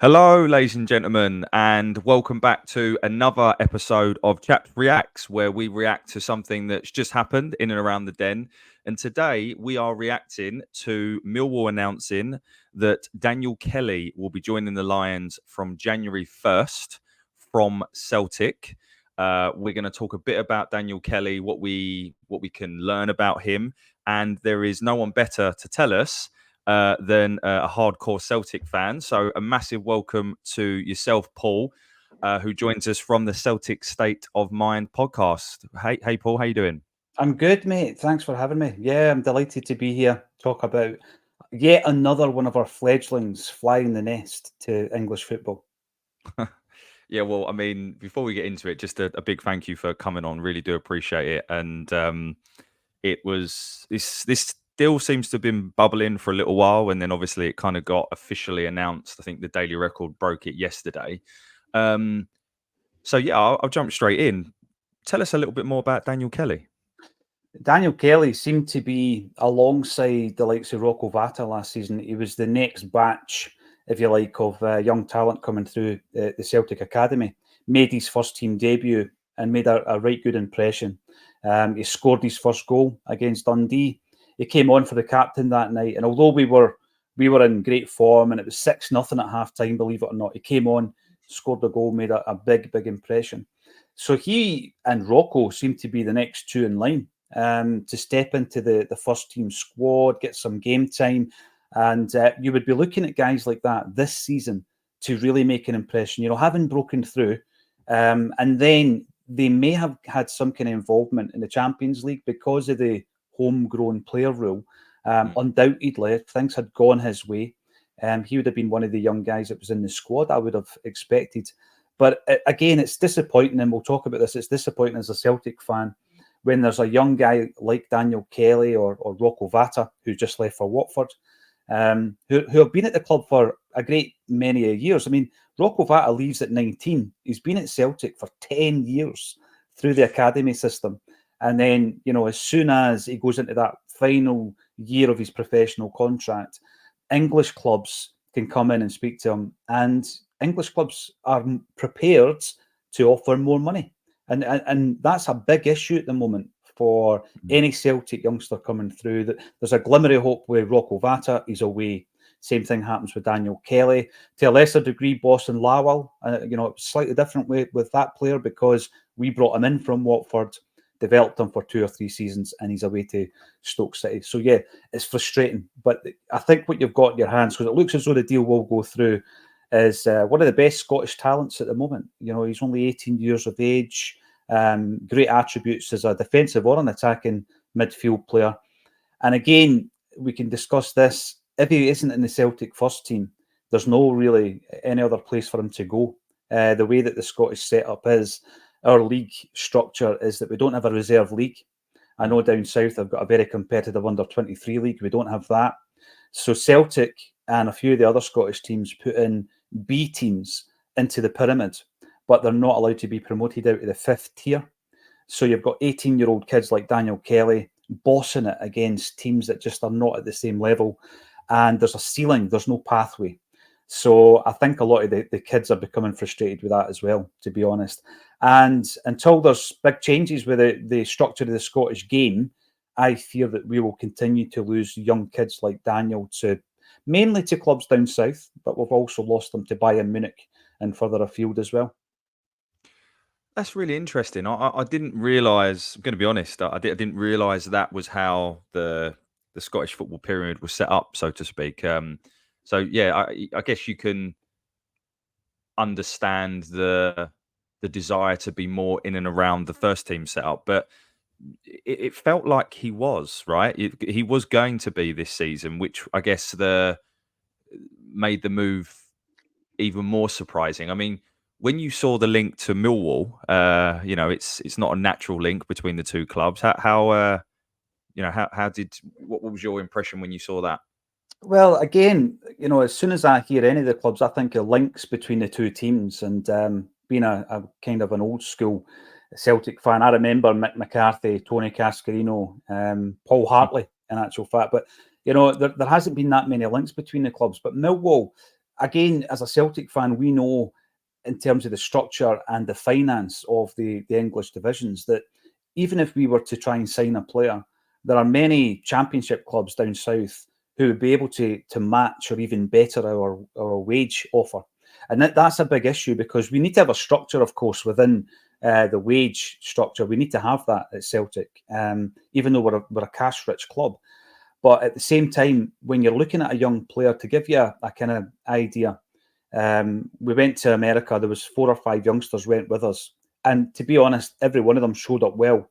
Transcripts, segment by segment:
Hello, ladies and gentlemen, and welcome back to another episode of Chaps Reacts, where we react to something that's just happened in and around the Den. And today we are reacting to Millwall announcing that Daniel Kelly will be joining the Lions from January 1st from Celtic. We're going to talk a bit about Daniel Kelly, what we can learn about him, and there is no one better to tell us than a hardcore Celtic fan. So a massive welcome to yourself, Paul, who joins us from the Celtic State of Mind podcast. Hey, Paul, how you doing? I'm good, mate. Thanks for having me. Yeah, I'm delighted to be here. Talk about yet another one of our fledglings flying the nest to English football. Yeah, well, I mean, before we get into it, just a big thank you for coming on. Really do appreciate it. And it was this still seems to have been bubbling for a little while, and then obviously it kind of got officially announced. I think the Daily Record broke it yesterday. So yeah, I'll jump straight in. Tell us a little bit more about Daniel Kelly. Daniel Kelly seemed to be alongside the likes of Rocco Vata last season. He was the next batch, if you like, of young talent coming through the Celtic Academy. Made his first team debut and made a right good impression. He scored his first goal against Dundee. He came on for the captain that night, and although we were in great form and it was 6-0 at half time, believe it or not, he came on, scored a goal, made a big impression. So he and Rocco seemed to be the next two in line to step into the first team squad, get some game time. And you would be looking at guys like that this season to really make an impression, having broken through. And then they may have had some kind of involvement in the Champions League because of the homegrown player rule. Undoubtedly, if things had gone his way, he would have been one of the young guys that was in the squad, I would have expected. But again, it's disappointing, and we'll talk about this. It's disappointing as a Celtic fan when there's a young guy like Daniel Kelly or Rocco Vata, who just left for Watford, who have been at the club for a great many years. I mean, Rocco Vata leaves at 19. He's been at Celtic for 10 years through the academy system. And then, as soon as he goes into that final year of his professional contract, English clubs can come in and speak to him. And English clubs are prepared to offer more money. And that's a big issue at the moment for any Celtic youngster coming through. That there's a glimmer of hope with Rocco Vata. He's away. Same thing happens with Daniel Kelly. To a lesser degree, Boston Lawal. Slightly different way with that player because we brought him in from Watford, developed him for 2 or 3 seasons, and he's away to Stoke City. So yeah, it's frustrating. But I think what you've got in your hands, because it looks as though the deal will go through, is one of the best Scottish talents at the moment. He's only 18 years of age, great attributes as a defensive or an attacking midfield player. And again, we can discuss this. If he isn't in the Celtic first team, there's no really any other place for him to go. The way that the Scottish setup is, our league structure is that we don't have a reserve league. I know down south I've got a very competitive under-23 league. We don't have that. So Celtic and a few of the other Scottish teams put in B teams into the pyramid, but they're not allowed to be promoted out of the 5th tier. So you've got 18-year-old kids like Daniel Kelly bossing it against teams that just are not at the same level. And there's a ceiling, there's no pathway. So I think a lot of the kids are becoming frustrated with that as well, to be honest. And until there's big changes with the structure of the Scottish game, I fear that we will continue to lose young kids like Daniel mainly to clubs down south, but we've also lost them to Bayern Munich and further afield as well. That's really interesting. I didn't realise. I'm going to be honest. I didn't realise that was how the Scottish football pyramid was set up, so to speak. So yeah, I guess you can understand the desire to be more in and around the first team setup, but it felt like he was right. He was going to be this season, which I guess made the move even more surprising. I mean, when you saw the link to Millwall, it's not a natural link between the two clubs. What was your impression when you saw that? Well, again, as soon as I hear any of the clubs, I think of links between the two teams. And being a kind of an old school Celtic fan, I remember Mick McCarthy, Tony Cascarino, Paul Hartley, in actual fact. But there hasn't been that many links between the clubs. But Millwall, again, as a Celtic fan, we know in terms of the structure and the finance of the English divisions that even if we were to try and sign a player, there are many championship clubs down south who would be able to match or even better our wage offer. And that's a big issue because we need to have a structure, of course, within the wage structure. We need to have that at Celtic, even though we're a cash-rich club. But at the same time, when you're looking at a young player, to give you a kind of idea, we went to America. There was 4 or 5 youngsters went with us. And to be honest, every one of them showed up well.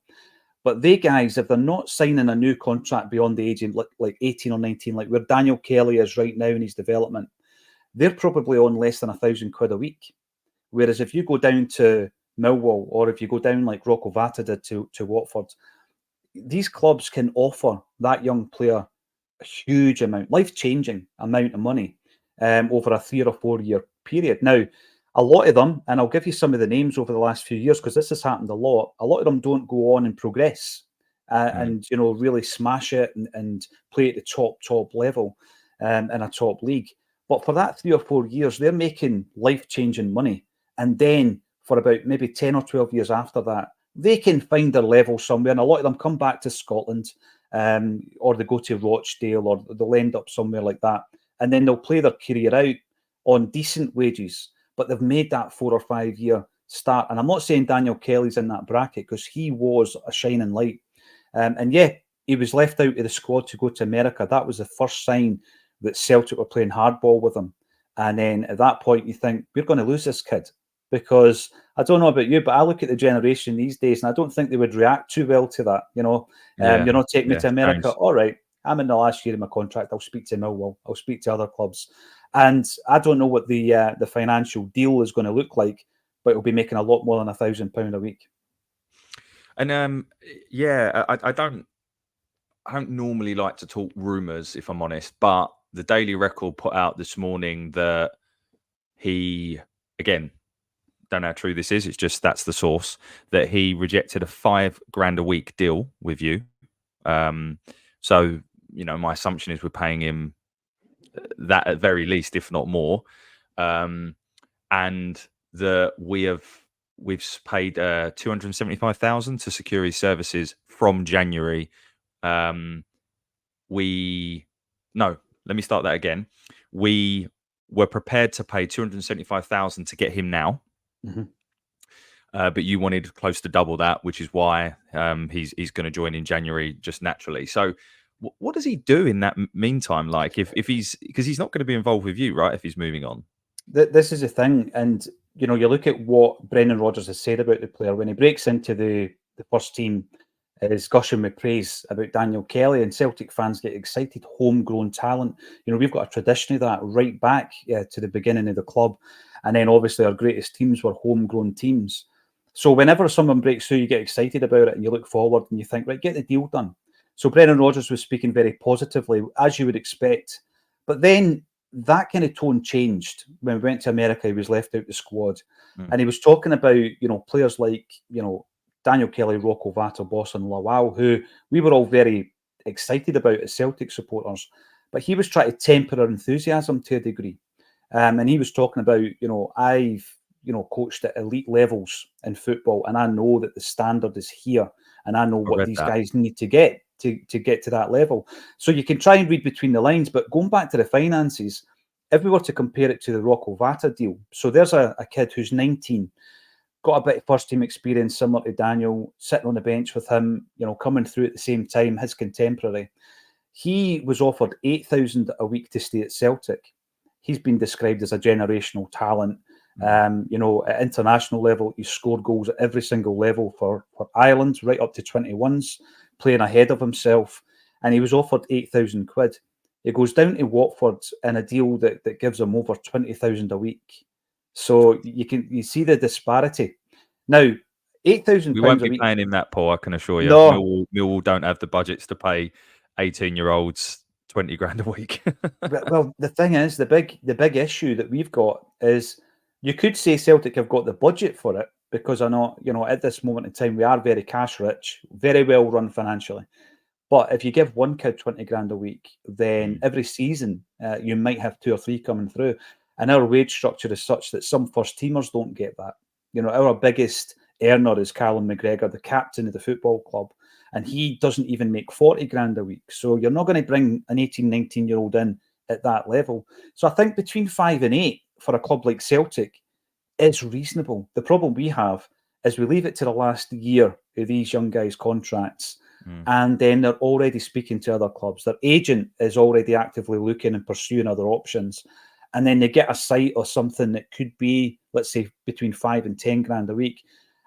But they guys, if they're not signing a new contract beyond the age of like 18 or 19, like where Daniel Kelly is right now in his development, they're probably on less than £1,000 a week. Whereas if you go down to Millwall or if you go down like Rocco Vata did to Watford, these clubs can offer that young player a huge amount, life-changing amount of money over a 3 or 4 year period. Now, a lot of them, and I'll give you some of the names over the last few years because this has happened a lot of them don't go on and progress and, you know, really smash it and play at the top level in a top league. But for that 3 or 4 years, they're making life-changing money. And then for about maybe 10 or 12 years after that, they can find their level somewhere. And a lot of them come back to Scotland or they go to Rochdale or they'll end up somewhere like that. And then they'll play their career out on decent wages. But they've made that 4 or 5 year start. And I'm not saying Daniel Kelly's in that bracket because he was a shining light. And yeah, he was left out of the squad to go to America. That was the first sign that Celtic were playing hardball with him. And then at that point, you think, we're going to lose this kid. Because I don't know about you, but I look at the generation these days and I don't think they would react too well to that. You know, take me to America. Thanks. All right, I'm in the last year of my contract. I'll speak to Millwall. I'll speak to other clubs. And I don't know what the financial deal is going to look like, but it'll be making a lot more than £1,000 a week. And I don't normally like to talk rumours, if I'm honest, but the Daily Record put out this morning that he, again, don't know how true this is. It's just that's the source, that he rejected a $5,000 a week deal with you. So, you know, my assumption is we're paying him that at very least, if not more. And that we've paid $275,000 to secure his services from January. Let me start that again. We were prepared to pay $275,000 to get him now. Mm-hmm. But you wanted close to double that, which is why he's going to join in January just naturally. So what does he do in that meantime? Like if he's, because he's not going to be involved with you, right? If he's moving on. This is the thing. And, you know, you look at what Brendan Rodgers has said about the player. When he breaks into the first team, is gushing with praise about Daniel Kelly, and Celtic fans get excited. Homegrown talent. You know, we've got a tradition of that right back to the beginning of the club. And then obviously our greatest teams were homegrown teams. So whenever someone breaks through, you get excited about it and you look forward and you think, right, get the deal done. So Brendan Rodgers was speaking very positively, as you would expect. But then that kind of tone changed when we went to America. He was left out the squad. And he was talking about, you know, players like, you know, Daniel Kelly, Rocco Vata, Boston Lawal, who we were all very excited about as Celtic supporters. But he was trying to temper our enthusiasm to a degree. And he was talking about, you know, I've, you know, coached at elite levels in football, and I know that the standard is here, and I know what these guys need to get to get to that level. So you can try and read between the lines, but going back to the finances, if we were to compare it to the Rocco Vata deal, so there's a kid who's 19, got a bit of first team experience similar to Daniel, sitting on the bench with him, you know, coming through at the same time, his contemporary. He was offered $8,000 a week to stay at Celtic. He's been described as a generational talent. You know, at international level, he scored goals at every single level for Ireland, right up to 21s, playing ahead of himself. And he was offered £8,000. He goes down to Watford in a deal that gives him over $20,000 a week. So you see the disparity. Now, £8,000 we won't a be week. paying him that, Paul. I can assure you. No. Millwall don't have the budgets to pay 18-year-olds $20,000 a week. Well, the thing is, the big issue that we've got is, you could say Celtic have got the budget for it because I know, you know, at this moment in time we are very cash rich, very well run financially. But if you give one kid $20,000 a week, then every season you might have 2 or 3 coming through. And our wage structure is such that some first teamers don't get that. Our biggest earner is Callum McGregor, the captain of the football club, and he doesn't even make 40 grand a week. So you're not going to bring an 18, 19-year-old in at that level. So I think between 5 and 8 for a club like Celtic is reasonable. The problem we have is we leave it to the last year of these young guys' contracts, and then they're already speaking to other clubs. Their agent is already actively looking and pursuing other options. And then they get a sight or something that could be, let's say, between 5 and 10 grand a week.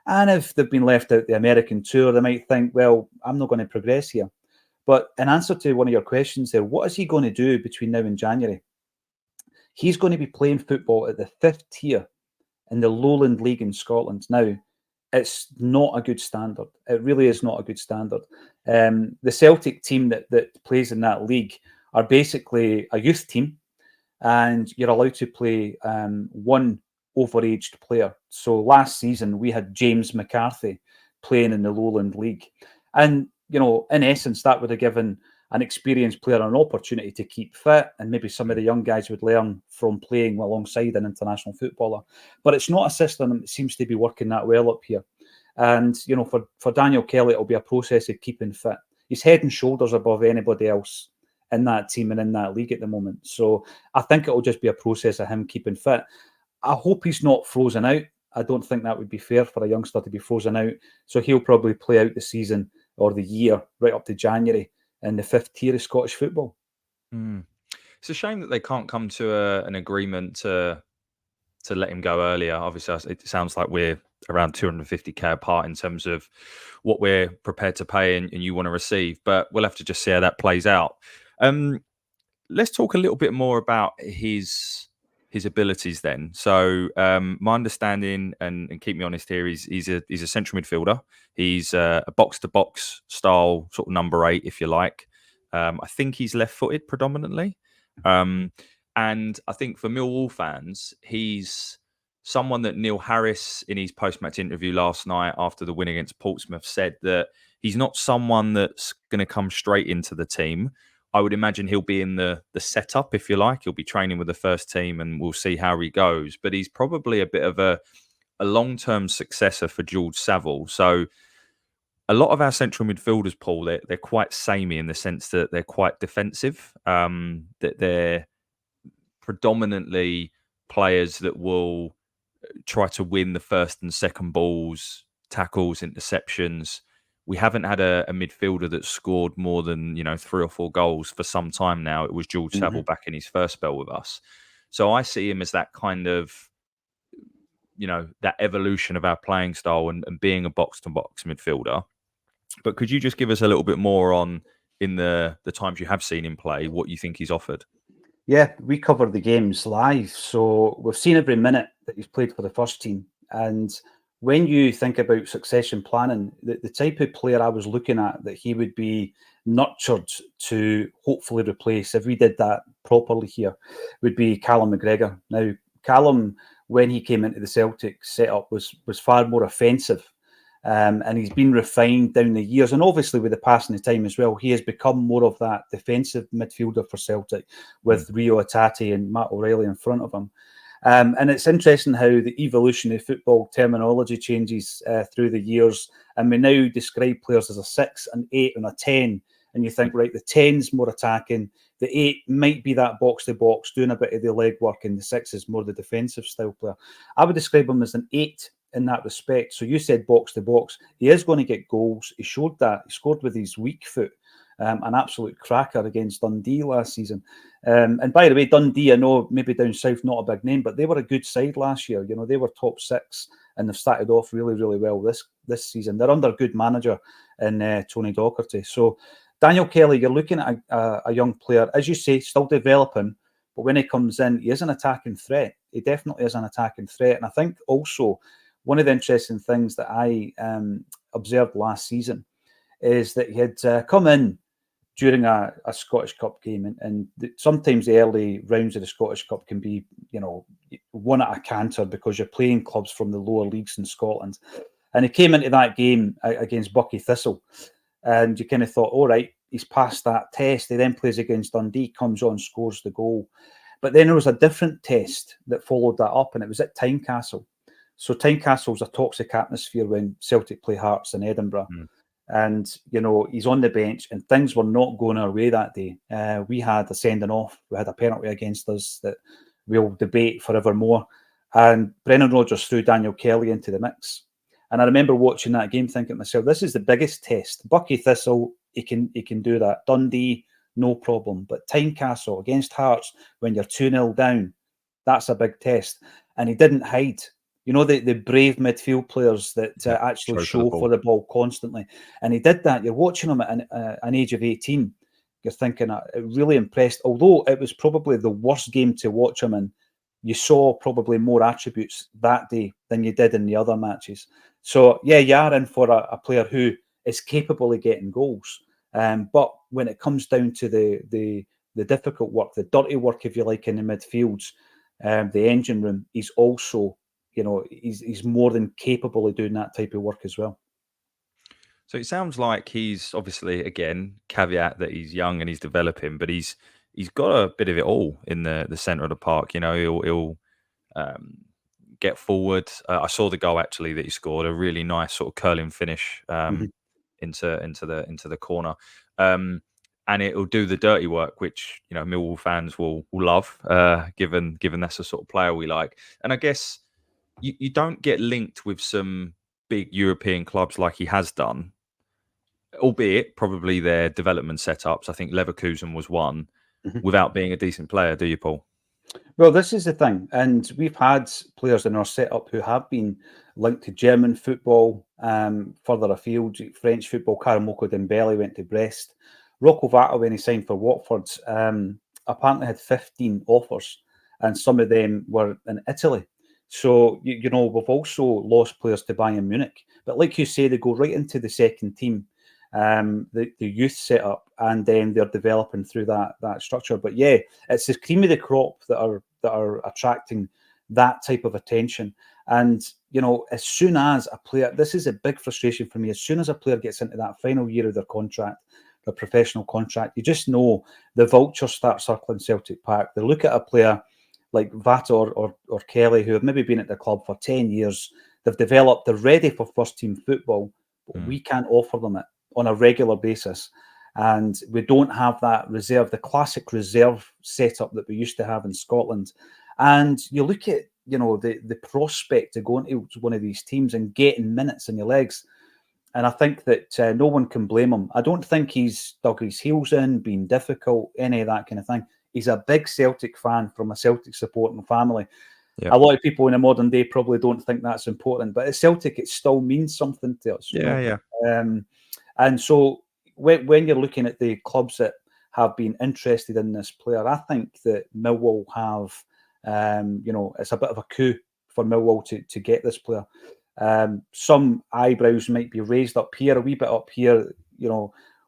And if they've been left out the American tour, they might think, well, I'm not going to progress here. But in answer to one of your questions there, what is he going to do between now and January? He's going to be playing football at the 5th tier in the Lowland League in Scotland. Now, it's not a good standard. It really is not a good standard. The Celtic team that plays in that league are basically a youth team, and you're allowed to play one overaged player. So last season, we had James McCarthy playing in the Lowland League. And, in essence, that would have given an experienced player an opportunity to keep fit, and maybe some of the young guys would learn from playing alongside an international footballer. But it's not a system that seems to be working that well up here. And, for Daniel Kelly, it'll be a process of keeping fit. He's head and shoulders above anybody else in that team and in that league at the moment. So I think it'll just be a process of him keeping fit. I hope he's not frozen out. I don't think that would be fair for a youngster to be frozen out. So he'll probably play out the season or the year right up to January in the 5th tier of Scottish football. It's a shame that they can't come to an agreement to let him go earlier. Obviously, it sounds like we're around 250k apart in terms of what we're prepared to pay and you want to receive. But we'll have to just see how that plays out. Let's talk a little bit more about his abilities then. So my understanding, and keep me honest here, he's a central midfielder. He's a box-to-box style sort of number 8, if you like. I think he's left-footed predominantly. And I think for Millwall fans, he's someone that Neil Harris, in his post-match interview last night after the win against Portsmouth, said that he's not someone that's going to come straight into the team. I would imagine he'll be in the setup, if you like. He'll be training with the first team, and we'll see how he goes. But he's probably a bit of a long-term successor for George Saville. So a lot of our central midfielders, Paul, they're quite samey in the sense that they're quite defensive. That they're predominantly players that will try to win the first and second balls, tackles, interceptions. We haven't had a midfielder that scored more than 3 or 4 goals for some time now. It was George Saville back in his first spell with us. So I see him as that kind of, that evolution of our playing style and being a box-to-box midfielder. But could you just give us a little bit more on, in the times you have seen him play, what you think he's offered? Yeah, we cover the games live, so we've seen every minute that he's played for the first team. And when you think about succession planning, the type of player I was looking at that he would be nurtured to hopefully replace, if we did that properly here, would be Callum McGregor. Now, Callum, when he came into the Celtic setup, was far more offensive. And he's been refined down the years. And obviously with the passing of time as well, he has become more of that defensive midfielder for Celtic with Rio Atati and Matt O'Reilly in front of him. And it's interesting how the evolution of football terminology changes through the years. And we now describe players as a 6, an 8 and a 10. And you think, right, the 10's more attacking. The 8 might be that box-to-box, doing a bit of the legwork, and the 6 is more the defensive style player. I would describe him as an 8 in that respect. So you said box to box. He is going to get goals. He showed that. He scored with his weak foot. An absolute cracker against Dundee last season. And by the way, Dundee, I know maybe down south, not a big name, but they were a good side last year. They were top 6 and they've started off really, really well this season. They're under a good manager in Tony Docherty. So Daniel Kelly, you're looking at a young player, as you say, still developing, but when he comes in, he is an attacking threat. He definitely is an attacking threat. And I think also one of the interesting things that I observed last season is that he had come in during a Scottish Cup game, and sometimes the early rounds of the Scottish Cup can be, won at a canter because you're playing clubs from the lower leagues in Scotland. And he came into that game against Buckie Thistle, and you kind of thought, all right, he's passed that test. He then plays against Dundee, comes on, scores the goal. But then there was a different test that followed that up, and it was at Tynecastle. So Tynecastle's a toxic atmosphere when Celtic play Hearts in Edinburgh. And, he's on the bench and things were not going our way that day. We had a sending off. We had a penalty against us that we'll debate forevermore. And Brendan Rodgers threw Daniel Kelly into the mix. And I remember watching that game thinking to myself, this is the biggest test. Bucky Thistle, he can do that. Dundee, no problem. But Tynecastle against Hearts, when you're 2-0 down, that's a big test. And he didn't hide. The brave midfield players that actually show for the ball constantly. And he did that. You're watching him at an age of 18. You're thinking, really impressed. Although it was probably the worst game to watch him in, you saw probably more attributes that day than you did in the other matches. So, yeah, you are in for a player who is capable of getting goals. But when it comes down to the difficult work, the dirty work, if you like, in the midfields, the engine room, he's also... he's more than capable of doing that type of work as well. So it sounds like he's obviously, again, caveat that he's young and he's developing, but he's got a bit of it all in the centre of the park. He'll get forward. I saw the goal actually that he scored, a really nice sort of curling finish into the corner. And it'll do the dirty work, which Millwall fans will love, given that's the sort of player we like. And I guess you don't get linked with some big European clubs like he has done, albeit probably their development setups. I think Leverkusen was one, without being a decent player, do you, Paul? Well, this is the thing, and we've had players in our setup who have been linked to German football, further afield, French football. Karamoko Dembele went to Brest. Rocco Vata, when he signed for Watford, apparently had 15 offers, and some of them were in Italy. So, we've also lost players to Bayern Munich. But like you say, they go right into the second team, the youth setup, and then they're developing through that structure. But yeah, it's the cream of the crop that are attracting that type of attention. And, as soon as a player, this is a big frustration for me, as soon as a player gets into that final year of their contract, their professional contract, you just know the vultures start circling Celtic Park. They look at a player like Vata or Kelly, who have maybe been at the club for 10 years. They've developed, they're ready for first-team football, but we can't offer them it on a regular basis. And we don't have that reserve, the classic reserve setup that we used to have in Scotland. And you look at, the prospect of going to one of these teams and getting minutes in your legs. And I think that no one can blame him. I don't think he's dug his heels in, been difficult, any of that kind of thing. He's a big Celtic fan from a Celtic supporting family. Yep. A lot of people in the modern day probably don't think that's important, but at Celtic, it still means something to us. Yeah. And so when you're looking at the clubs that have been interested in this player, I think that Millwall have, it's a bit of a coup for Millwall to get this player. Some eyebrows might be raised up here, a wee bit up here.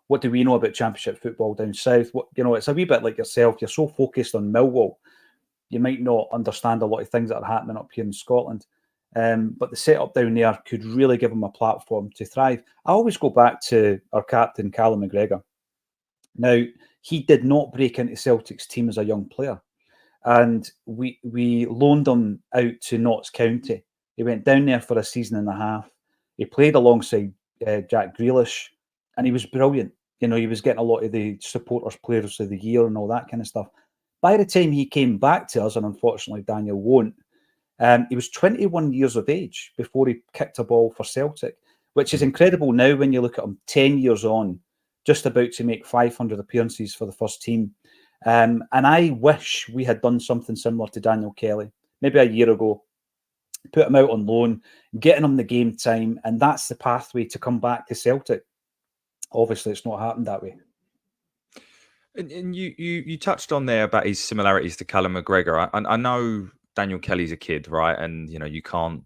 What do we know about Championship football down south? It's a wee bit like yourself. You're so focused on Millwall, you might not understand a lot of things that are happening up here in Scotland. But the setup down there could really give them a platform to thrive. I always go back to our captain, Callum McGregor. Now, he did not break into Celtic's team as a young player. And we loaned him out to Notts County. He went down there for a season and a half. He played alongside Jack Grealish, and he was brilliant. He was getting a lot of the supporters, players of the year and all that kind of stuff. By the time he came back to us, and unfortunately Daniel won't, he was 21 years of age before he kicked a ball for Celtic, which is incredible now when you look at him 10 years on, just about to make 500 appearances for the first team. And I wish we had done something similar to Daniel Kelly, maybe a year ago, put him out on loan, getting him the game time, and that's the pathway to come back to Celtic. Obviously, it's not happened that way. And you touched on there about his similarities to Callum McGregor. I know Daniel Kelly's a kid, right? And, you can't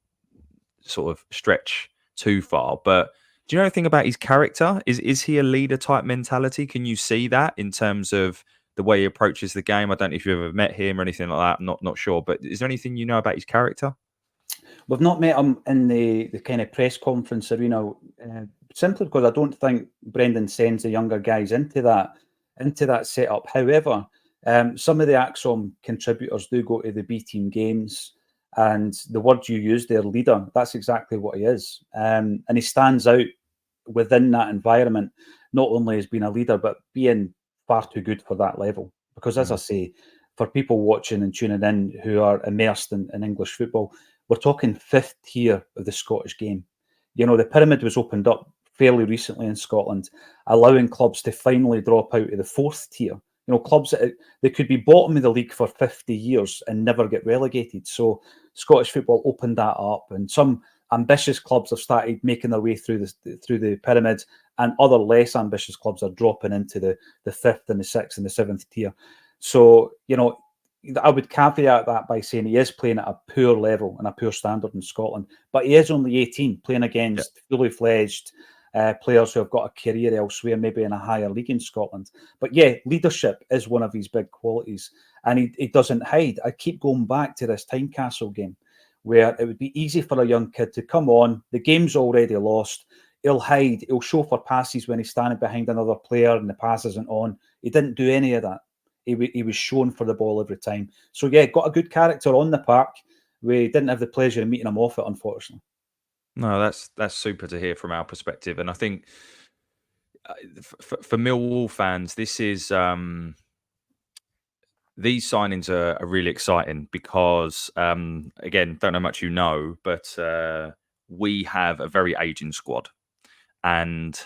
sort of stretch too far. But do you know anything about his character? Is he a leader type mentality? Can you see that in terms of the way he approaches the game? I don't know if you've ever met him or anything like that. I'm not sure. But is there anything you know about his character? We've not met him in the kind of press conference arena, simply because I don't think Brendan sends the younger guys into that setup. However, Some of the acsom contributors do go to the B team games, and the word you used there, leader, that's exactly what he is. And he stands out within that environment, not only as being a leader, but being far too good for that level. Because as I say, for people watching and tuning in who are immersed in English football, we're talking fifth tier of the Scottish game. You know, the pyramid was opened up fairly recently in Scotland, allowing clubs to finally drop out of the fourth tier. You know, clubs that they could be bottom of the league for 50 years and never get relegated. So Scottish football opened that up, and some ambitious clubs have started making their way through the pyramid, and other less ambitious clubs are dropping into the fifth and the sixth and the seventh tier. So, you know, I would caveat that by saying he is playing at a poor level and a poor standard in Scotland, but he is only 18, playing against fully fledged players who have got a career elsewhere, maybe in a higher league in Scotland. But yeah, leadership is one of his big qualities, and he doesn't hide. I keep going back to this Tynecastle game, where it would be easy for a young kid to come on, the game's already lost, he'll hide, he'll show for passes when he's standing behind another player and the pass isn't on. He didn't do any of that. He was shown for the ball every time. So yeah, got a good character on the park. We didn't have the pleasure of meeting him off it, unfortunately. No, that's super to hear from our perspective, and I think for Millwall fans, this is these signings are really exciting because again, don't know much you know, but we have a very aging squad, and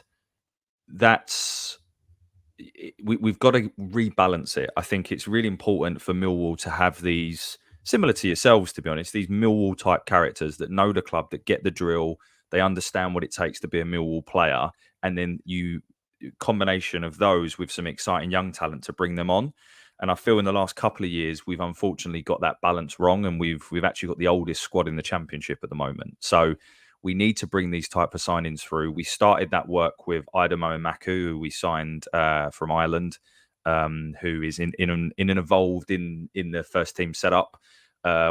that's we've got to rebalance it. I think it's really important for Millwall to have these, similar to yourselves, to be honest, these Millwall type characters that know the club, that get the drill, they understand what it takes to be a Millwall player, and then you combination of those with some exciting young talent to bring them on. And I feel in the last couple of years we've unfortunately got that balance wrong, and we've actually got the oldest squad in the Championship at the moment. So we need to bring these type of signings through. We started that work with Idemo Maku, who we signed from Ireland, who is in and involved in the first team setup.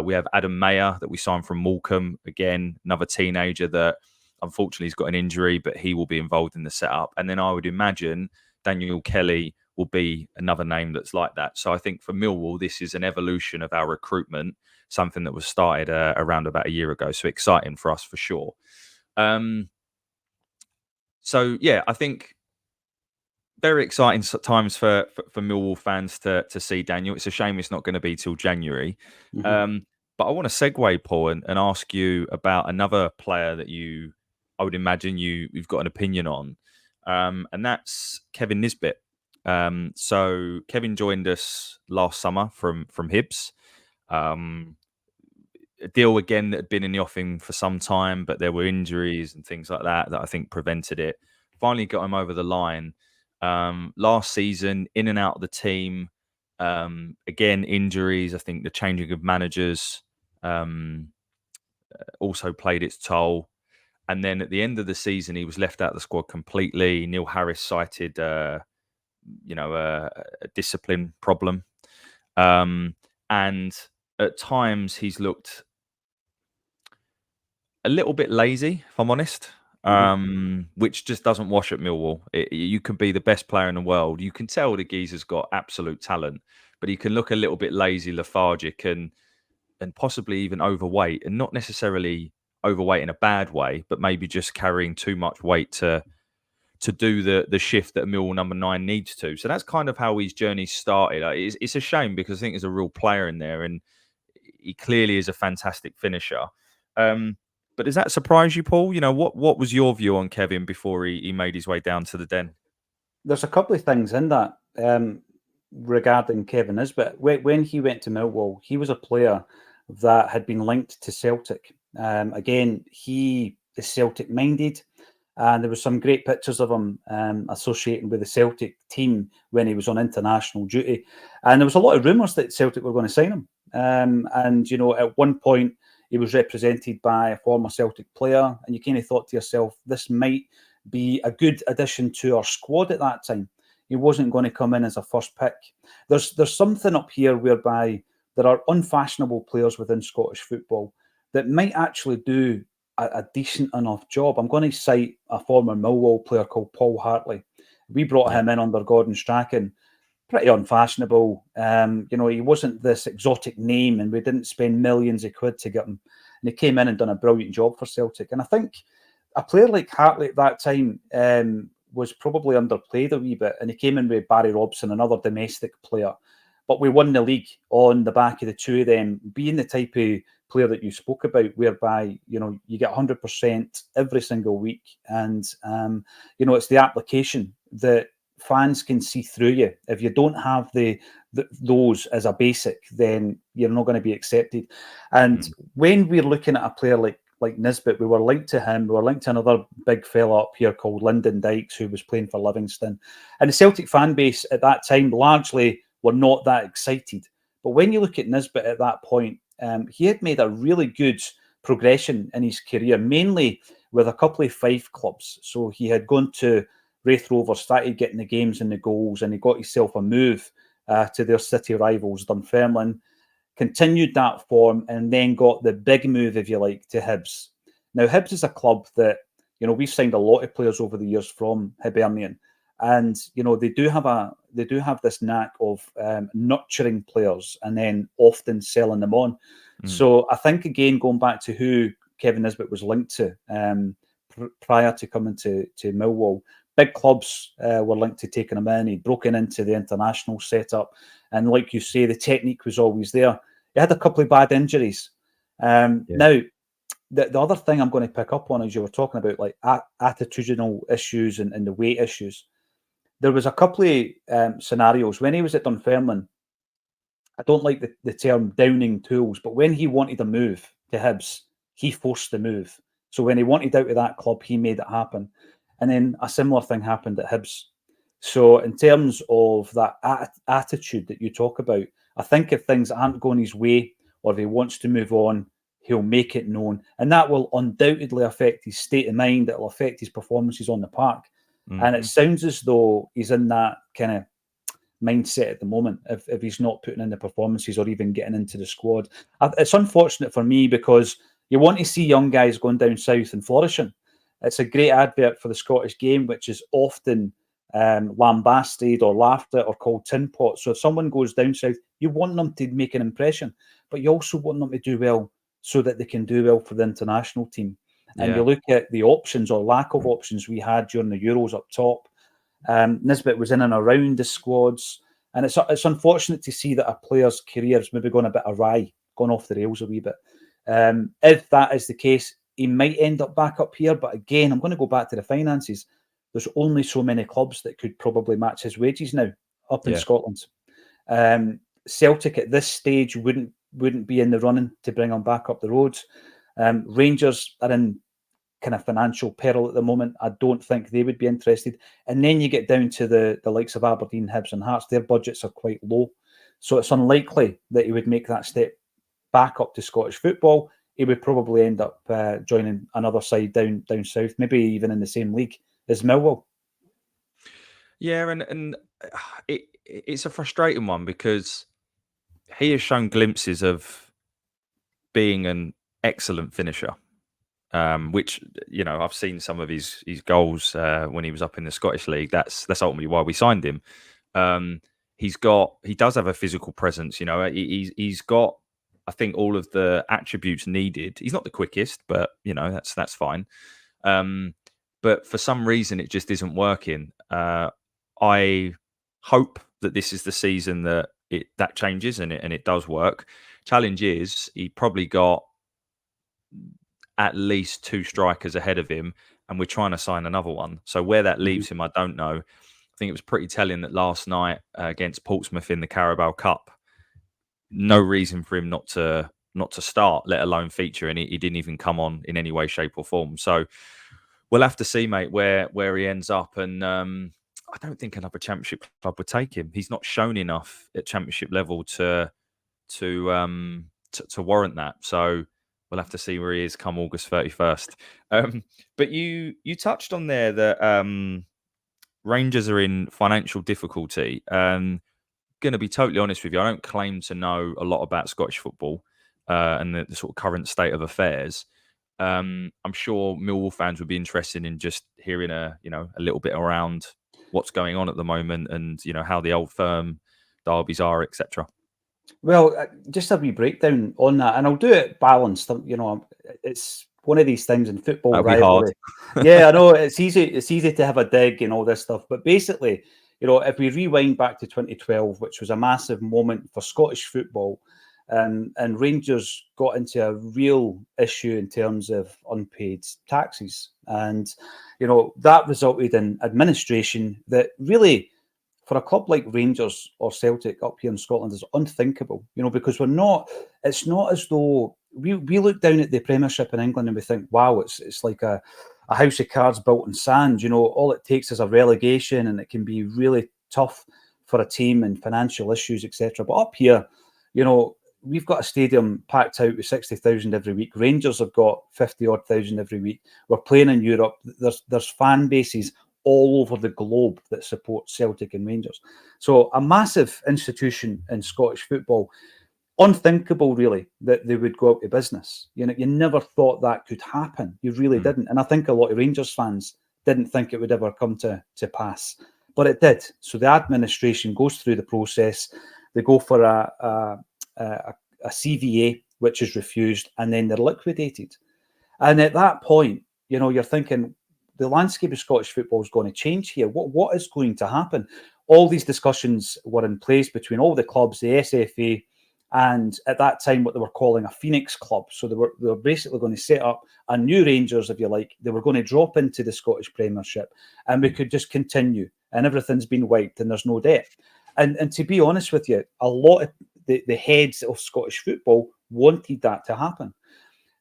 We have Adam Mayer that we signed from Morecambe, again, another teenager that unfortunately has got an injury, but he will be involved in the setup. And then I would imagine Daniel Kelly will be another name that's like that. So I think for Millwall, this is an evolution of our recruitment, something that was started around about a year ago. So exciting for us for sure. So yeah, I think very exciting times for Millwall fans to see Daniel. It's a shame it's not going to be till January. But I want to segue, Paul, and ask you about another player that I would imagine you've got an opinion on, and that's Kevin Nisbet. So Kevin joined us last summer from Hibs. A deal again that had been in the offing for some time, but there were injuries and things like that I think prevented it. Finally got him over the line. Last season, in and out of the team. Again, injuries. I think the changing of managers also played its toll. And then at the end of the season, he was left out of the squad completely. Neil Harris cited, a discipline problem. And at times he's looked a little bit lazy, if I'm honest, which just doesn't wash at Millwall. You can be the best player in the world. You can tell the geezer's got absolute talent, but he can look a little bit lazy, lethargic, and possibly even overweight, and not necessarily overweight in a bad way, but maybe just carrying too much weight to do the shift that Millwall number 9 needs to. So that's kind of how his journey started. It's a shame because I think there's a real player in there, and he clearly is a fantastic finisher. But does that surprise you, Paul? You know, what was your view on Kevin before he made his way down to the Den? There's a couple of things in that regarding Kevin Nisbet. When he went to Millwall, he was a player that had been linked to Celtic. Again, he is Celtic minded, and there was some great pictures of him associating with the Celtic team when he was on international duty. And there was a lot of rumours that Celtic were going to sign him. And, you know, at one point, he was represented by a former Celtic player, and you kind of thought to yourself, this might be a good addition to our squad at that time. He wasn't going to come in as a first pick. There's something up here whereby there are unfashionable players within Scottish football that might actually do a decent enough job. I'm going to cite a former Millwall player called Paul Hartley. We brought him in under Gordon Strachan pretty unfashionable. He wasn't this exotic name, and we didn't spend millions of quid to get him. And he came in and done a brilliant job for Celtic. And I think a player like Hartley at that time was probably underplayed a wee bit. And he came in with Barry Robson, another domestic player. But we won the league on the back of the two of them, being the type of player that you spoke about, whereby, you get 100% every single week. And, it's the application that fans can see through you. If you don't have those as a basic, then you're not going to be accepted. And when we're looking at a player like Nisbet, we were linked to him. We were linked to another big fella up here called Lyndon Dykes, who was playing for Livingston. And the Celtic fan base at that time largely were not that excited. But when you look at Nisbet at that point, he had made a really good progression in his career, mainly with a couple of Fife clubs. So he had gone to Raith Rovers, started getting the games and the goals, and he got himself a move to their city rivals, Dunfermline, continued that form, and then got the big move, if you like, to Hibs. Now, Hibs is a club that, we've signed a lot of players over the years from Hibernian, and, they do have this knack of nurturing players and then often selling them on. So I think, again, going back to who Kevin Nisbet was linked to prior to coming to Millwall, big clubs were linked to taking him in. He'd broken into the international setup. And like you say, the technique was always there. He had a couple of bad injuries. Now, the other thing I'm going to pick up on is you were talking about like attitudinal issues and the weight issues. There was a couple of scenarios. When he was at Dunfermline, I don't like the term downing tools, but when he wanted a move to Hibs, he forced the move. So when he wanted out of that club, he made it happen. And then a similar thing happened at Hibs. So in terms of that attitude that you talk about, I think if things aren't going his way or if he wants to move on, he'll make it known. And that will undoubtedly affect his state of mind. It will affect his performances on the park. And it sounds as though he's in that kind of mindset at the moment if he's not putting in the performances or even getting into the squad. It's unfortunate for me because you want to see young guys going down south and flourishing. It's a great advert for the Scottish game, which is often lambasted or laughed at or called tin pot. So if someone goes down south, you want them to make an impression, but you also want them to do well so that they can do well for the international team. And you look at the options or lack of options we had during the Euros up top. Nisbet was in and around the squads. And it's unfortunate to see that a player's career's maybe gone a bit awry, gone off the rails a wee bit. If that is the case, he might end up back up here. But again, I'm going to go back to the finances. There's only so many clubs that could probably match his wages now up in Scotland. Celtic at this stage wouldn't be in the running to bring him back up the road. Rangers are in kind of financial peril at the moment. I don't think they would be interested. And then you get down to the likes of Aberdeen, Hibs and Hearts. Their budgets are quite low. So it's unlikely that he would make that step back up to Scottish football. He would probably end up joining another side down south, maybe even in the same league as Millwall. Yeah, and it's a frustrating one because he has shown glimpses of being an excellent finisher. Which I've seen some of his goals when he was up in the Scottish League. That's ultimately why we signed him. He does have a physical presence. He's got, I think, all of the attributes needed. He's not the quickest, but that's fine. But for some reason, it just isn't working. I hope that this is the season that changes and it does work. Challenge is he probably got at least two strikers ahead of him, and we're trying to sign another one. So where that leaves him, I don't know. I think it was pretty telling that last night against Portsmouth in the Carabao Cup, no reason for him not to start, let alone feature, and he didn't even come on in any way, shape, or form. So we'll have to see, mate, where he ends up. And I don't think another Championship club would take him. He's not shown enough at Championship level to warrant that. So we'll have to see where he is come August 31st. But you touched on there that Rangers are in financial difficulty. Going to be totally honest with you, I don't claim to know a lot about Scottish football and the sort of current state of affairs. I'm sure Millwall fans would be interested in just hearing a little bit around what's going on at the moment and how the old firm derbies are, etc.? Well, just a wee breakdown on that, and I'll do it balanced. You know, it's one of these things in football That'll rivalry. be hard. Yeah, I know it's easy. It's easy to have a dig and all this stuff, but basically, you know, if we rewind back to 2012, which was a massive moment for Scottish football, and Rangers got into a real issue in terms of unpaid taxes, and you know that resulted in administration that really, for a club like Rangers or Celtic up here in Scotland, is unthinkable, you know, because it's not as though we look down at the Premiership in England and we think, wow, it's like a house of cards built in sand, you know, all it takes is a relegation and it can be really tough for a team and financial issues, etc. But up here, you know, we've got a stadium packed out with 60,000 every week. Rangers have got 50 odd thousand every week. We're playing in Europe. There's fan bases all over the globe that support Celtic and Rangers. So a massive institution in Scottish football. Unthinkable, really, that they would go out of business. You know, you never thought that could happen. You really didn't. And I think a lot of Rangers fans didn't think it would ever come to pass. But it did. So the administration goes through the process. They go for a CVA, which is refused, and then they're liquidated. And at that point, you know, you're thinking, the landscape of Scottish football is going to change here. What is going to happen? All these discussions were in place between all the clubs, the SFA, and at that time, what they were calling a Phoenix Club. So they were basically going to set up a new Rangers, if you like. They were going to drop into the Scottish Premiership, and we could just continue. And everything's been wiped, and there's no debt. And to be honest with you, a lot of the heads of Scottish football wanted that to happen.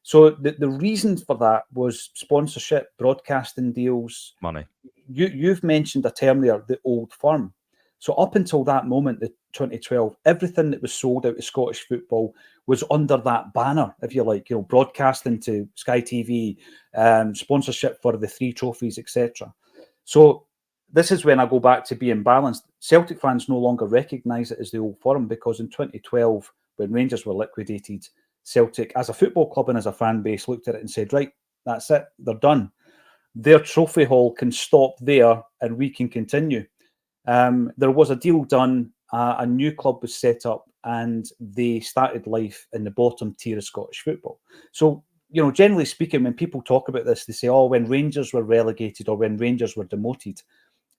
So the reason for that was sponsorship, broadcasting deals. Money. You've mentioned a term there, the old firm. So up until that moment, the 2012, everything that was sold out of Scottish football was under that banner, if you like, you know, broadcasting to Sky TV, sponsorship for the 3 trophies, etc. So this is when I go back to being balanced. Celtic fans no longer recognise it as the old firm, because in 2012, when Rangers were liquidated, Celtic, as a football club and as a fan base, looked at it and said, right, that's it, they're done. Their trophy hall can stop there and we can continue. There was a deal done, a new club was set up, and they started life in the bottom tier of Scottish football. So, you know, generally speaking, when people talk about this, they say, oh, when Rangers were relegated or when Rangers were demoted.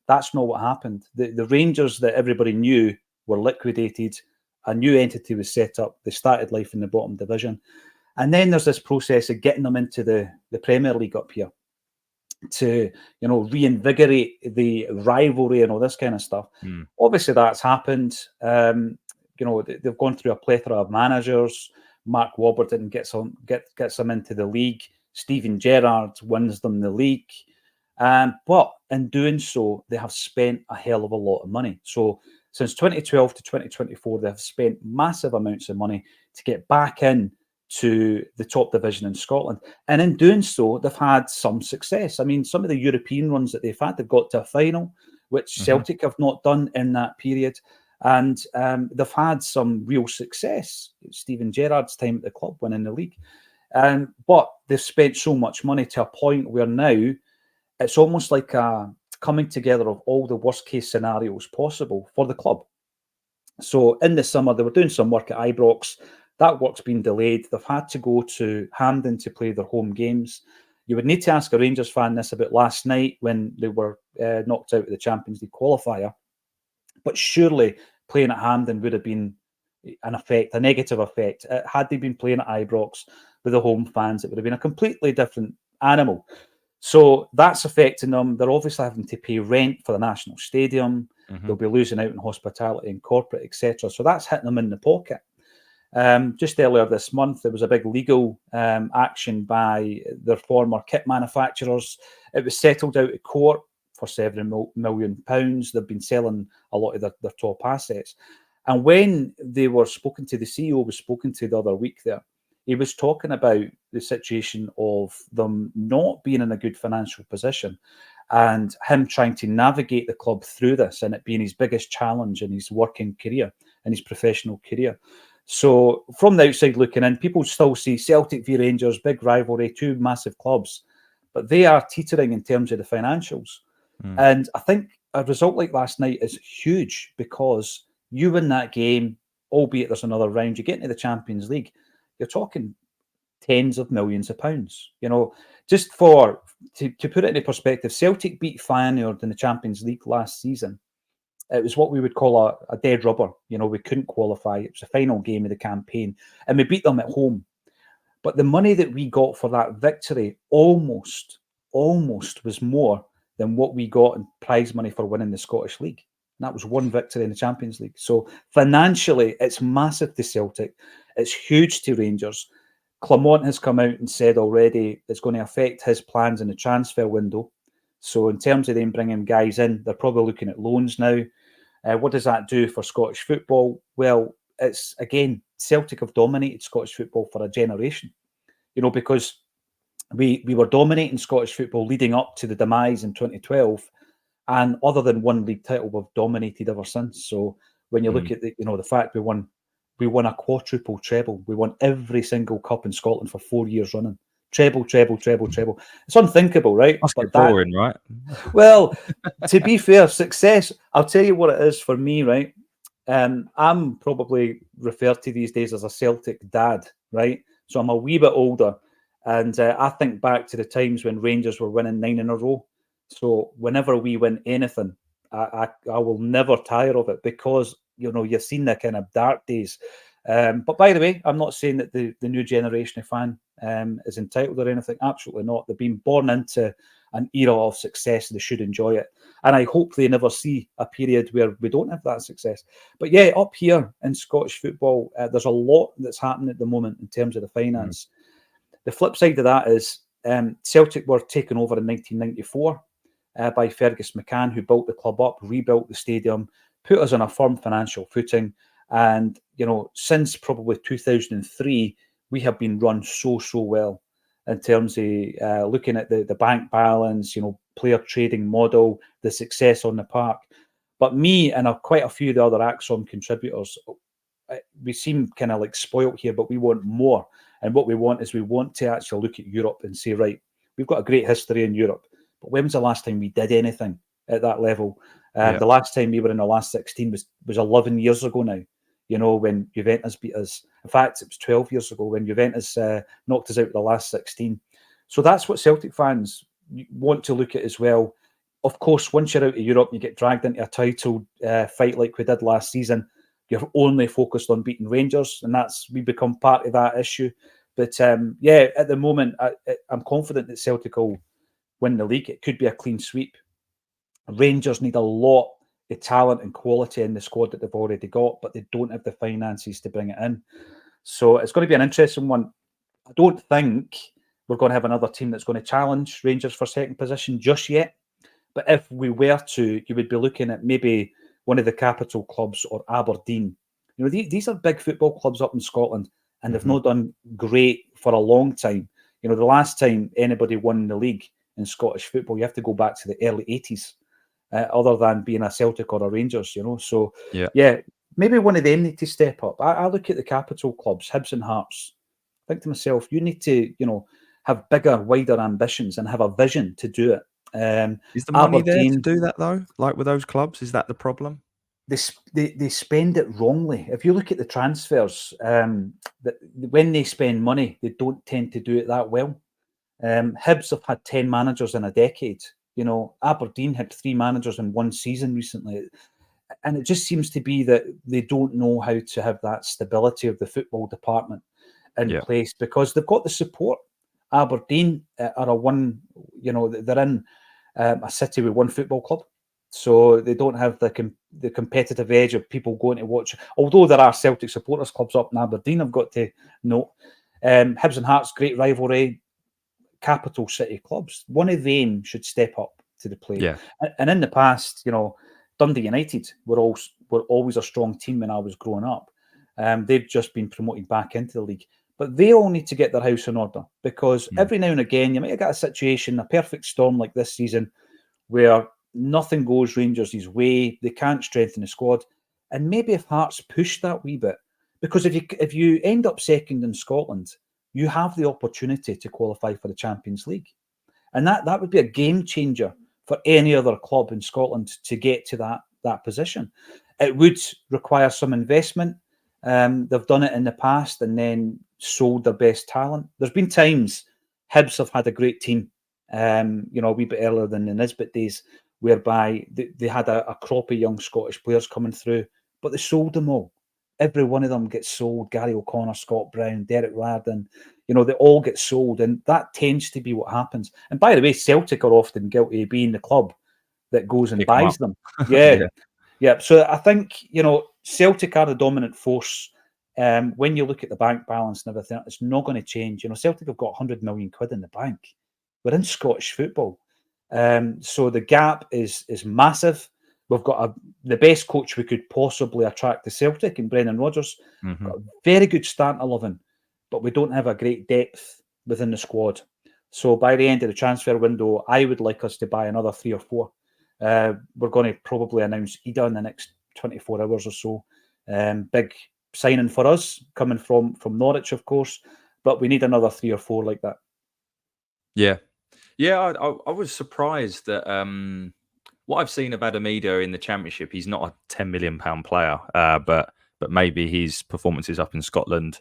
That's not what happened. The Rangers that everybody knew were liquidated. A new entity was set up. They started life in the bottom division. And then there's this process of getting them into the Premier League up here to, you know, reinvigorate the rivalry and all this kind of stuff. Obviously, that's happened. You know, they've gone through a plethora of managers. Mark Warburton gets them into the league. Steven Gerrard wins them the league. But in doing so, they have spent a hell of a lot of money. So since 2012 to 2024, they have spent massive amounts of money to get back in to the top division in Scotland. And in doing so, they've had some success. I mean, some of the European runs that they've had, they've got to a final, which Celtic have not done in that period. And they've had some real success. Steven Gerrard's time at the club, winning the league. But they've spent so much money to a point where now it's almost like a coming together of all the worst case scenarios possible for the club. So in the summer, they were doing some work at Ibrox. That work's been delayed. They've had to go to Hampden to play their home games. You would need to ask a Rangers fan this about last night when they were knocked out of the Champions League qualifier. But surely playing at Hampden would have been an effect, a negative effect. Had they been playing at Ibrox with the home fans, it would have been a completely different animal. So that's affecting them. They're obviously having to pay rent for the National Stadium. They'll be losing out on hospitality and corporate, etc. So that's hitting them in the pocket. Just earlier this month, there was a big legal action by their former kit manufacturers. It was settled out of court for several £1 million. They've been selling a lot of their top assets. And when they were spoken to, the CEO was spoken to the other week there, he was talking about the situation of them not being in a good financial position and him trying to navigate the club through this, and it being his biggest challenge in his working career, in his professional career. So from the outside looking in, people still see Celtic v Rangers, big rivalry, 2 massive clubs, but they are teetering in terms of the financials. And I think a result like last night is huge because You win that game, albeit there's another round, you get into the Champions League, you're talking tens of millions of pounds. Just to put it into perspective, Celtic beat Feyenoord in the Champions League last season. It was what we would call a dead rubber. We couldn't qualify. It was the final game of the campaign, and we beat them at home. But the money that we got for that victory almost was more than what we got in prize money for winning the Scottish League. And that was one victory in the Champions League. So financially, it's massive to Celtic. It's huge to Rangers. Clement has come out and said already it's going to affect his plans in the transfer window. So in terms of them bringing guys in, they're probably looking at loans now. What does that do for Scottish football? Well, it's, again, Celtic have dominated Scottish football for a generation, because we were dominating Scottish football leading up to the demise in 2012. And other than one league title, we've dominated ever since. So when you look at the fact we won a quadruple treble. We won every single cup in Scotland for 4 years running. Treble. It's unthinkable, right? That's boring, right? Well, to be fair, success, I'll tell you what it is for me, right? I'm probably referred to these days as a Celtic dad, right? So I'm a wee bit older. And I think back to the times when Rangers were winning 9 in a row. So whenever we win anything, I will never tire of it because, you've seen the kind of dark days. But by the way, I'm not saying that the new generation of fan is entitled or anything. Absolutely not. They've been born into an era of success. They should enjoy it. And I hope they never see a period where we don't have that success. But yeah, up here in Scottish football, there's a lot that's happening at the moment in terms of the finance. The flip side of that is Celtic were taken over in 1994 by Fergus McCann, who built the club up, rebuilt the stadium, put us on a firm financial footing. And, since probably 2003, we have been run so well in terms of looking at the bank balance, player trading model, the success on the park. But me and quite a few of the other Acsom contributors, we seem kind of like spoilt here, but we want more. And what we want to actually look at Europe and say, right, we've got a great history in Europe, but when was the last time we did anything at that level? The last time we were in the last 16 was 11 years ago now, when Juventus beat us. In fact, it was 12 years ago when Juventus knocked us out of the last 16. So that's what Celtic fans want to look at as well. Of course, once you're out of Europe, you get dragged into a title fight like we did last season. You're only focused on beating Rangers, and we become part of that issue. But at the moment, I'm confident that Celtic will win the league. It could be a clean sweep. Rangers need a lot of talent and quality in the squad that they've already got, but they don't have the finances to bring it in. So it's going to be an interesting one. I don't think we're going to have another team that's going to challenge Rangers for second position just yet. But if we were to, you would be looking at maybe one of the capital clubs or Aberdeen. These are big football clubs up in Scotland, and they've not done great for a long time. The last time anybody won the league in Scottish football, you have to go back to the early 80s. Other than being a Celtic or a Rangers, So, maybe one of them need to step up. I look at the capital clubs, Hibs and Hearts. I think to myself, you need to, have bigger, wider ambitions and have a vision to do it. Is the money there to do that, though? Like with those clubs, is that the problem? They spend it wrongly. If you look at the transfers, when they spend money, they don't tend to do it that well. Hibs have had 10 managers in a decade. Aberdeen had 3 managers in one season recently. And it just seems to be that they don't know how to have that stability of the football department in place because they've got the support. Aberdeen are they're in a city with one football club. So they don't have the competitive edge of people going to watch. Although there are Celtic supporters clubs up in Aberdeen, I've got to note. Hibs and Hearts, great rivalry. Capital city clubs, one of them should step up to the plate. Yeah. And in the past, Dundee United were always a strong team when I was growing up. They've just been promoted back into the league. But they all need to get their house in order because every now and again, you might have got a situation, a perfect storm like this season, where nothing goes Rangers' way. They can't strengthen the squad. And maybe if Hearts push that wee bit, because if you end up second in Scotland, you have the opportunity to qualify for the Champions League. And that would be a game changer for any other club in Scotland to get to that position. It would require some investment. They've done it in the past and then sold their best talent. There's been times Hibs have had a great team, a wee bit earlier than the Nisbet days, whereby they had a crop of young Scottish players coming through, but they sold them all. Every one of them gets sold. Gary O'Connor, Scott Brown, Derek Radden, they all get sold, and that tends to be what happens. And by the way, Celtic are often guilty of being the club that goes and buys them. Yeah. Yeah. So I think, Celtic are the dominant force. When you look at the bank balance and everything, it's not going to change. Celtic have got 100 million quid in the bank. We're in Scottish football. So the gap is massive. We've got the best coach we could possibly attract to Celtic in Brendan Rodgers. Got a very good starting 11, but we don't have a great depth within the squad. So by the end of the transfer window, I would like us to buy another 3 or 4. We're going to probably announce Ida in the next 24 hours or so. Big signing for us, coming from Norwich, of course, but we need another 3 or 4 like that. Yeah. I was surprised that what I've seen of Adam Ida in the Championship, he's not a £10 million player, but maybe his performances up in Scotland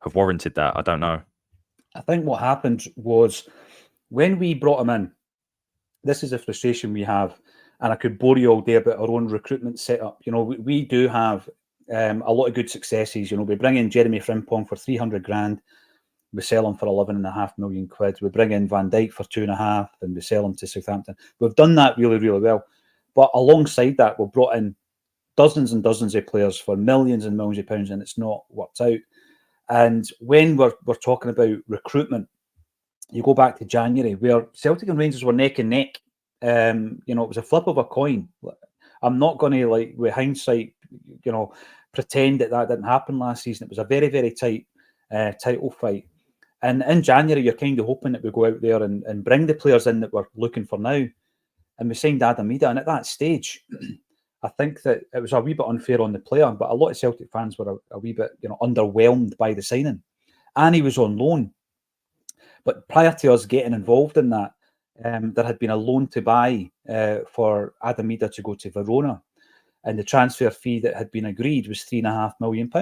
have warranted that. I don't know. I think what happened was when we brought him in, this is a frustration we have, and I could bore you all day about our own recruitment setup. We do have a lot of good successes. We bring in Jeremy Frimpong for 300 grand. We sell him for 11.5 million quid. We bring in Van Dijk for 2.5, and we sell him to Southampton. We've done that really, really well. But alongside that, we've brought in dozens and dozens of players for millions and millions of pounds, and it's not worked out. And when we're talking about recruitment, you go back to January, where Celtic and Rangers were neck and neck. It was a flip of a coin. I'm not going to, with hindsight, pretend that didn't happen last season. It was a very, very tight title fight. And in January, you're kind of hoping that we go out there and bring the players in that we're looking for now. And we signed Adam Ida. And at that stage, I think that it was a wee bit unfair on the player, but a lot of Celtic fans were a wee bit, underwhelmed by the signing. And he was on loan. But prior to us getting involved in that, there had been a loan to buy for Adam Ida to go to Verona. And the transfer fee that had been agreed was £3.5 million.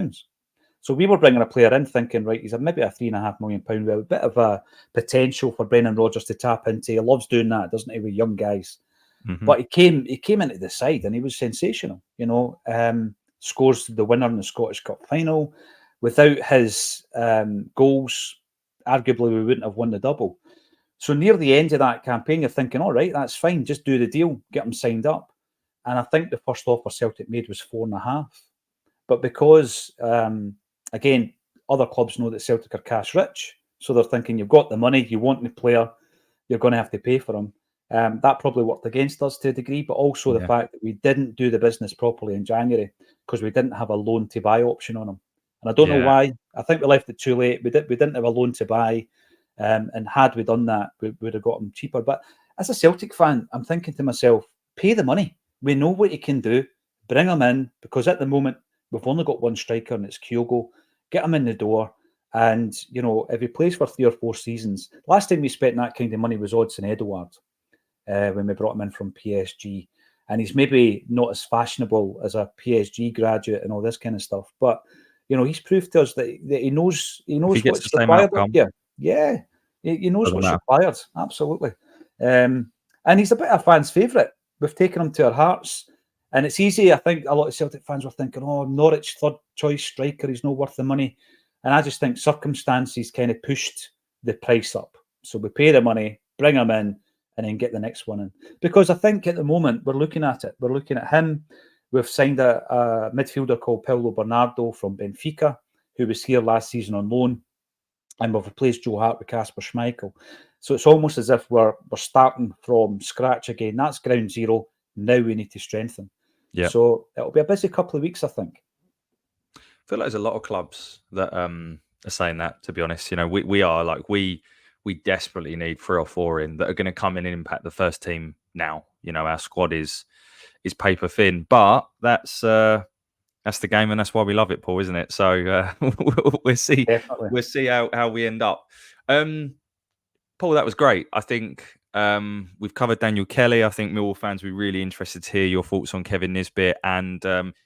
So we were bringing a player in thinking, right, he's maybe a £3.5 million with a bit of a potential for Brendan Rodgers to tap into. He loves doing that, doesn't he, with young guys? But he came into the side and he was sensational. Scores the winner in the Scottish Cup final. Without his goals, arguably we wouldn't have won the double. So near the end of that campaign, you're thinking, all right, that's fine, just do the deal, get him signed up. And I think the first offer Celtic made was 4.5. But because again, other clubs know that Celtic are cash rich, so they're thinking you've got the money, you want the player, you're going to have to pay for him. That probably worked against us to a degree, but also the fact that we didn't do the business properly in January because we didn't have a loan to buy option on him. And I don't know why. I think we left it too late. We didn't have a loan to buy, and had we done that, we would have got him cheaper. But as a Celtic fan, I'm thinking to myself, pay the money. We know what he can do. Bring him in, because at the moment we've only got one striker, and it's Kyogo. Get him in the door, and if he plays for 3 or 4 seasons, last time we spent that kind of money was Odsonne Edouard when we brought him in from PSG, and he's maybe not as fashionable as a PSG graduate and all this kind of stuff, but he's proved to us that he knows what's required. He knows what's required. Absolutely, and he's a bit of a fan's favourite. We've taken him to our hearts. And it's easy. I think a lot of Celtic fans were thinking, oh, Norwich third choice striker, he's not worth the money. And I just think circumstances kind of pushed the price up. So we pay the money, bring him in, and then get the next one in. Because I think at the moment we're looking at it. We're looking at him. We've signed a midfielder called Paulo Bernardo from Benfica, who was here last season on loan. And we've replaced Joe Hart with Kasper Schmeichel. So it's almost as if we're starting from scratch again. That's ground zero. Now we need to strengthen. Yeah. So it'll be a busy couple of weeks, I think. I feel like there's a lot of clubs that are saying that, to be honest. We are like, we desperately need 3 or 4 in that are going to come in and impact the first team now. Our squad is paper thin, but that's the game, and that's why we love it, Paul, isn't it? So we'll see. Definitely. We'll see how we end up. Paul, that was great. I think We've covered Daniel Kelly. I think Millwall fans will be really interested to hear your thoughts on Kevin Nisbet, and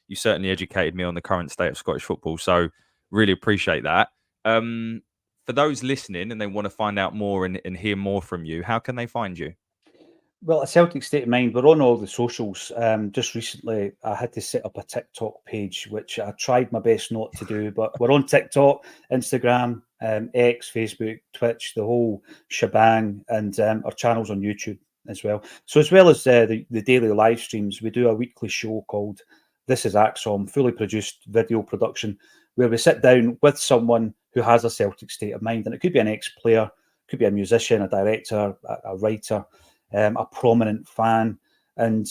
you certainly educated me on the current state of Scottish football. So really appreciate that. For those listening and they want to find out more and hear more from you, how can they find you? Well, a Celtic State of Mind, we're on all the socials. Just recently, I had to set up a TikTok page, which I tried my best not to do, but we're on TikTok, Instagram, X, Facebook, Twitch, the whole shebang, and our channels on YouTube as well. So as well as the daily live streams, we do a weekly show called This is Acsom, fully produced video production, where we sit down with someone who has a Celtic State of Mind. And it could be an ex-player, could be a musician, a director, a writer, a prominent fan, and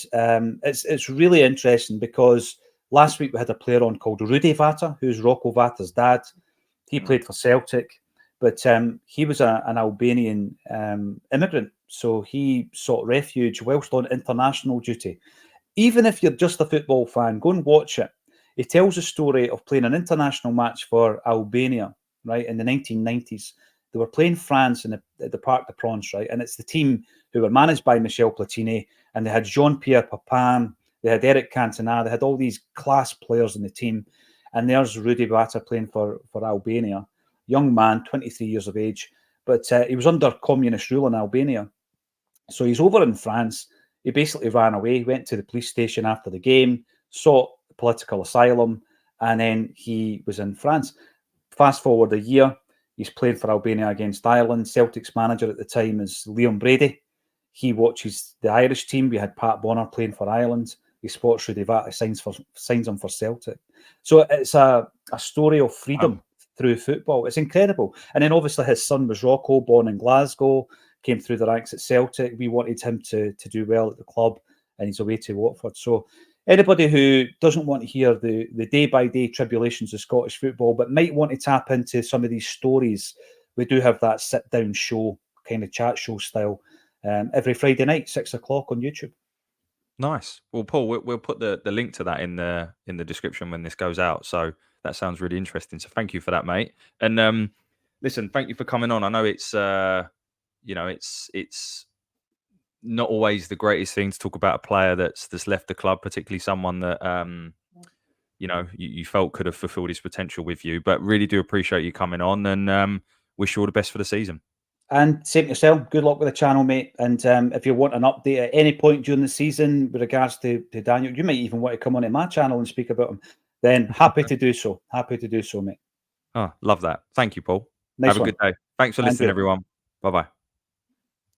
it's really interesting because last week we had a player on called Rudy Vata, who's Rocco Vata's dad. He played for Celtic, but he was an Albanian immigrant, so he sought refuge whilst on international duty. Even if you're just a football fan, go and watch it. He tells a story of playing an international match for Albania, right, in the 1990s. They were playing France in the Parc des Princes, right? And it's the team who were managed by Michel Platini, and they had Jean-Pierre Papin, they had Eric Cantona, they had all these class players in the team. And there's Rudy Vata playing for Albania. Young man, 23 years of age, but he was under communist rule in Albania. So he's over in France. He basically ran away, went to the police station after the game, sought political asylum, and then he was in France. Fast forward a year, he's playing for Albania against Ireland. Celtic's manager at the time is Liam Brady. He watches the Irish team. We had Pat Bonner playing for Ireland. He spots Rudy Vata, signs him for Celtic. So it's a story of freedom through football. It's incredible. And then obviously his son was Rocco, born in Glasgow, came through the ranks at Celtic. We wanted him to do well at the club, and he's away to Watford. So anybody who doesn't want to hear the day-by-day tribulations of Scottish football, but might want to tap into some of these stories, we do have that sit-down show, kind of chat show style, every Friday night, 6 o'clock on YouTube. Nice. Well, Paul, we'll put the link to that in the description when this goes out. So that sounds really interesting. So thank you for that, mate. And listen, thank you for coming on. I know it's it's not always the greatest thing to talk about a player that's left the club, particularly someone that you felt could have fulfilled his potential with you. But really do appreciate you coming on, and wish you all the best for the season. And same to yourself. Good luck with the channel, mate. And if you want an update at any point during the season with regards to Daniel, you might even want to come on to my channel and speak about him. Then happy to do so. Happy to do so, mate. Oh, love that. Thank you, Paul. Nice Have a good day. Thanks for listening, everyone. Bye-bye.